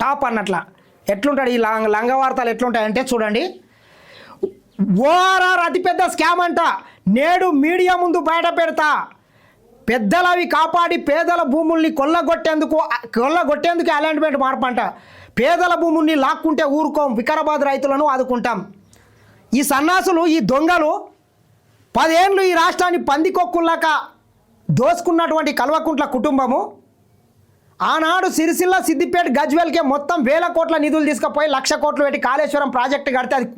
Top అన్నట్ల. ఎట్లుంటాడు ఈ లంగ వార్తలు ఎట్లుంటాయంటే చూడండి. ఓఆర్ఆర్ అతిపెద్ద స్కామ్ అంట, నేడు మీడియా ముందు బయట పెడతా, పెద్దలవి కాపాడి పేదల భూముల్ని కొల్లగొట్టేందుకు అలాంట్మెంట్ మార్పంట. పేదల భూముల్ని లాక్కుంటే ఊరుకోం, వికారాబాద్ రైతులను ఆదుకుంటాం. ఈ సన్నాసులు, ఈ దొంగలు 10 ఏళ్ళు ఈ రాష్ట్రాన్ని పందికొక్కుల్లాక దోసుకున్నటువంటి కల్వకుంట్ల కుటుంబము ఆనాడు సిరిసిల్ల, సిద్దిపేట, గజ్వేల్కే మొత్తం 1000 కోట్ల నిధులు తీసుకుపోయి 1,00,000 కోట్లు పెట్టి కాళేశ్వరం ప్రాజెక్టు కడితే అది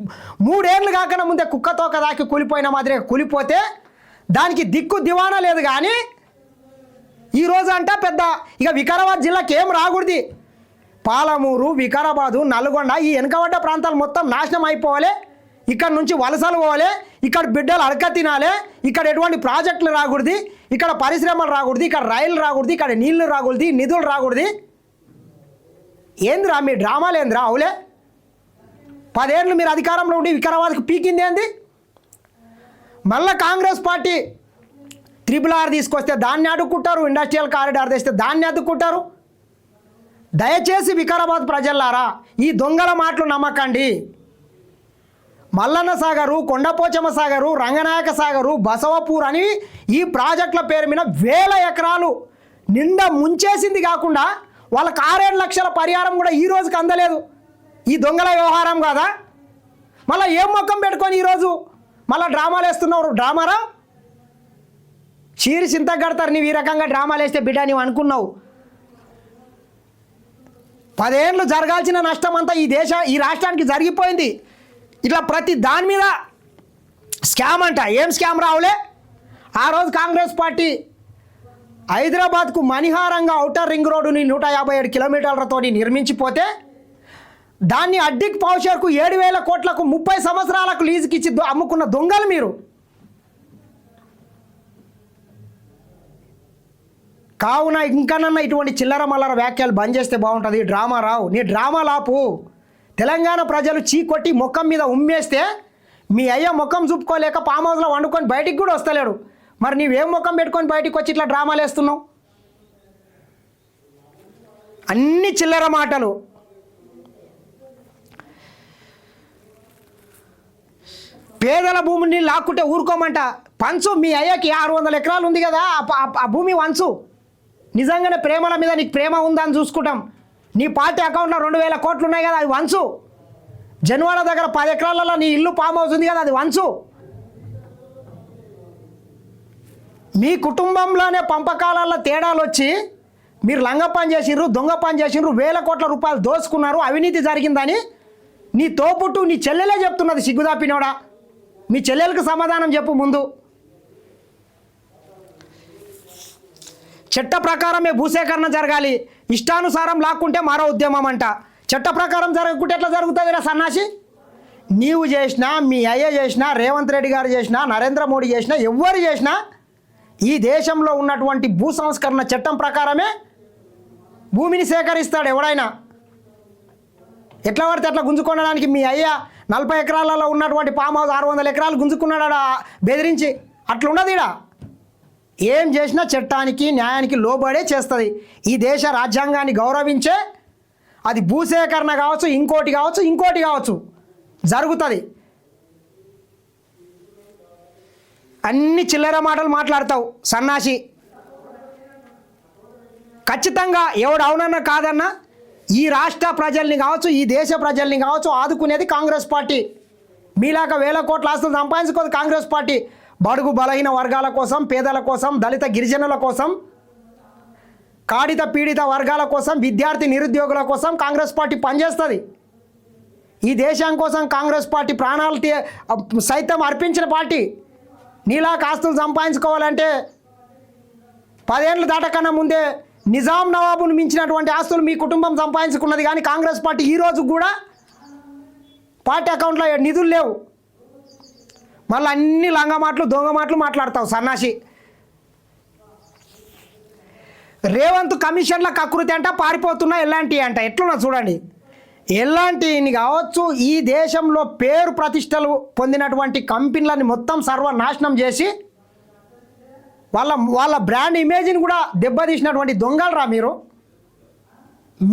3 ఏళ్ళు కాకుండా ముందే కుక్కతోక దాకి కూలిపోయిన మాదిరిగా కూలిపోతే దానికి దిక్కు దివానా లేదు. కానీ ఈరోజు అంట పెద్ద ఇక వికారాబాద్ జిల్లాకి ఏం రాకూడదు. పాలమూరు, వికారాబాదు, నల్గొండ ఈ వెనుకబడ్డ ప్రాంతాలు మొత్తం నాశనం అయిపోవాలి. ఇక్కడ నుంచి వలసలు పోవాలి, ఇక్కడ బిడ్డలు అడక తినాలి, ఇక్కడ ఎటువంటి ప్రాజెక్టులు రాకూడదు, ఇక్కడ పరిశ్రమలు రాకూడదు, ఇక్కడ రైలు రాకూడదు, ఇక్కడ నీళ్లు రాకూడదు, నిధులు రాకూడదు. ఏందిరా మీ డ్రామాలు ఏందిరా? అవులే 10 ఏళ్ళు మీరు అధికారంలో ఉండి వికారాబాద్కి పీకింది ఏంది? మళ్ళీ కాంగ్రెస్ పార్టీ RRR తీసుకొస్తే దాన్ని అడ్డుకుంటారు, ఇండస్ట్రియల్ కారిడార్ తెస్తే దాన్ని అడ్డుకుంటారు. దయచేసి వికారాబాద్ ప్రజలారా ఈ దొంగల మాటలు నమ్మకండి. మల్లన్న సాగరు, కొండపోచమ్మ సాగరు, రంగనాయక సాగరు, బసవపూర్ అని ఈ ప్రాజెక్టుల పేరు మీద 1000 ఎకరాలు నిండా ముంచేసింది కాకుండా వాళ్ళకి 6-7 లక్షల పరిహారం కూడా ఈ రోజుకి అందలేదు. ఈ దొంగల వ్యవహారం కాదా? మళ్ళీ ఏం మొక్కం పెట్టుకొని ఈరోజు మళ్ళీ డ్రామాలు వేస్తున్నారు? డ్రామారా? చీరి చింత కడతారు నీవు ఈ రకంగా డ్రామాలు వేస్తే బిడ్డ నీవు అనుకున్నావు. 10 ఏళ్ళు జరగాల్సిన నష్టం అంతా ఈ రాష్ట్రానికి జరిగిపోయింది. ఇట్లా ప్రతి దాని మీద స్కామ్ అంట. ఏం స్కామ్ రావులే? ఆ రోజు కాంగ్రెస్ పార్టీ హైదరాబాద్కు మణిహారంగా ఔటర్ రింగ్ రోడ్డుని 157 కిలోమీటర్లతో నిర్మించిపోతే దాన్ని అడ్డికి పౌషర్కు 7,000 కోట్లకు 30 సంవత్సరాలకు లీజుకి ఇచ్చి అమ్ముకున్న దొంగలు మీరు. కావున ఇంకనన్నా ఇటువంటి చిల్లర మల్లర వ్యాఖ్యలు బంద్ చేస్తే బాగుంటుంది. డ్రామా రావు, నీ డ్రామా లాపు. తెలంగాణ ప్రజలు చీకొట్టి ముఖం మీద ఉమ్మేస్తే మీ అయ్య ముఖం చూపుకోలేక ఫామ్ హౌస్లో వండుకొని బయటికి కూడా వస్తలేడు. మరి నీవేం ముఖం పెట్టుకొని బయటికి వచ్చి ఇట్లా డ్రామాలు వేస్తున్నావు? అన్ని చిల్లర మాటలు. పేదల భూమిని లాక్కుంటే ఊరుకోమంట. పంచు, మీ అయ్యకి 600 ఎకరాలు ఉంది కదా, ఆ భూమి వంచు. నిజంగానే ప్రేమల మీద నీకు ప్రేమ ఉందని చూసుకుంటాం. నీ పార్టీ అకౌంట్లో 2,000 కోట్లు ఉన్నాయి కదా, అది వంచు. జన్వాడ దగ్గర 10 ఎకరాలలో నీ ఇల్లు ఫామ్ హౌస్ ఉంది కదా, అది వంచు. మీ కుటుంబంలోనే పంపకాలలో తేడాలు వచ్చి మీరు లంగ పని చేసిండ్రు, దొంగ పని చేసిండ్రు, 1000 కోట్ల రూపాయలు దోసుకున్నారు, అవినీతి జరిగిందని నీ తోపుట్టు నీ చెల్లెలే చెప్తున్నది. సిగ్గుదాపినోడా, మీ చెల్లెలకు సమాధానం చెప్పు ముందు. చట్ట ప్రకారమే భూసేకరణ జరగాలి, ఇష్టానుసారం లాక్కుంటే మరో ఉద్యమం అంట. చట్ట ప్రకారం జరగకుంటే ఎట్లా జరుగుతుంది రా సన్నాసి? నీవు చేసినా, మీ అయ్య చేసినా, రేవంత్ రెడ్డి గారు చేసినా, నరేంద్ర మోడీ చేసినా, ఎవరు చేసినా ఈ దేశంలో ఉన్నటువంటి భూ సంస్కరణ చట్టం ప్రకారమే భూమిని సేకరిస్తాడు ఎవడైనా. ఎట్లా పడితే అట్లా గుంజుకోవడానికి మీ అయ్య 40 ఎకరాలలో ఉన్నటువంటి ఫామ్ హౌస్ 600 ఎకరాలు గుంజుకున్నాడా బెదిరించి? అట్లున్నది ఇడా. ఏం చేసినా చట్టానికి, న్యాయానికి లోబడే చేస్తుంది. ఈ దేశ రాజ్యాంగాన్ని గౌరవించే అది భూసేకరణ కావచ్చు, ఇంకోటి కావచ్చు జరుగుతుంది. అన్ని చిల్లర మాటలు మాట్లాడతావు సన్నాసి. ఖచ్చితంగా ఎవడు అవునన్నా కాదన్నా ఈ రాష్ట్ర ప్రజల్ని కావచ్చు, ఈ దేశ ప్రజల్ని కావచ్చు ఆదుకునేది కాంగ్రెస్ పార్టీ. మీలాగా 1000 కోట్ల ఆస్తులు సంపాదించుకోదు కాంగ్రెస్ పార్టీ. బడుగు బలహీన వర్గాల కోసం, పేదల కోసం, దళిత గిరిజనుల కోసం, కాడిత పీడిత వర్గాల కోసం, విద్యార్థి నిరుద్యోగుల కోసం కాంగ్రెస్ పార్టీ పనిచేస్తుంది. ఈ దేశం కోసం కాంగ్రెస్ పార్టీ ప్రాణాలు సైతం అర్పించిన పార్టీ. నీలా ఆస్తులు సంపాదించుకోవాలంటే 10 ఏళ్ళు దాటకన్నా ముందే నిజాం నవాబును మించినటువంటి ఆస్తులు మీ కుటుంబం సంపాదించుకున్నది. కానీ కాంగ్రెస్ పార్టీ ఈరోజు కూడా పార్టీ అకౌంట్లో నిధులు లేవు. మళ్ళీ అన్ని లంగ మాటలు, దొంగ మాటలు మాట్లాడతావు సన్నాసి. రేవంత్ కమిషన్ల కకృతి అంట, పారిపోతున్నా ఎలాంటి అంట. ఎట్లున్నా చూడండి. ఎలాంటిని కావచ్చు, ఈ దేశంలో పేరు ప్రతిష్టలు పొందినటువంటి కంపెనీలని మొత్తం సర్వనాశనం చేసి వాళ్ళ బ్రాండ్ ఇమేజ్ని కూడా దెబ్బతీసినటువంటి దొంగలరా మీరు.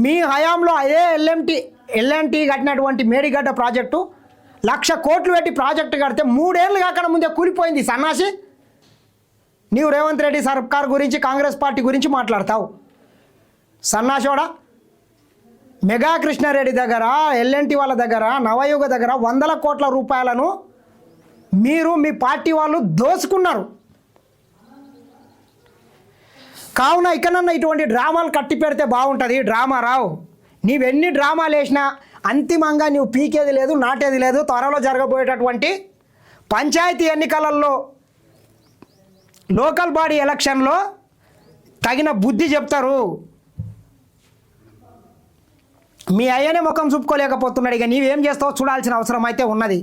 మీ హయాంలో అదే ఎల్ఎన్టీ కట్టినటువంటి మేడిగడ్డ ప్రాజెక్టు 1,00,000 కోట్లు పెట్టి ప్రాజెక్టు కడితే 3 ఏళ్ళు కాకుండా ముందే కూలిపోయింది సన్నాసి. నీవు రేవంత్ రెడ్డి సర్కార్ గురించి కాంగ్రెస్ పార్టీ గురించి మాట్లాడతావు సన్నాసోడా. మెగా కృష్ణారెడ్డి దగ్గర ఎల్ఎన్టీ వాళ్ళ దగ్గర నవయుగ దగ్గర 100 కోట్ల రూపాయలను మీరు మీ పార్టీ వాళ్ళు దోసుకున్నారు. కావున ఇకనన్నా ఇటువంటి డ్రామాలు కట్టి పెడితే బాగుంటుంది. డ్రామా రావు, నీవెన్ని డ్రామాలు వేసినా అంతిమంగా నువ్వు పీకేది లేదు, నాటేది లేదు. త్వరలో జరగబోయేటటువంటి పంచాయతీ ఎన్నికలలో లోకల్ బాడీ ఎలక్షన్లో తగిన బుద్ధి చెప్తారు. మీ అయ్యనే ముఖం చూపుకోలేకపోతున్నాడు, ఇక నీవేం చేస్తావో చూడాల్సిన అవసరం అయితే ఉన్నది.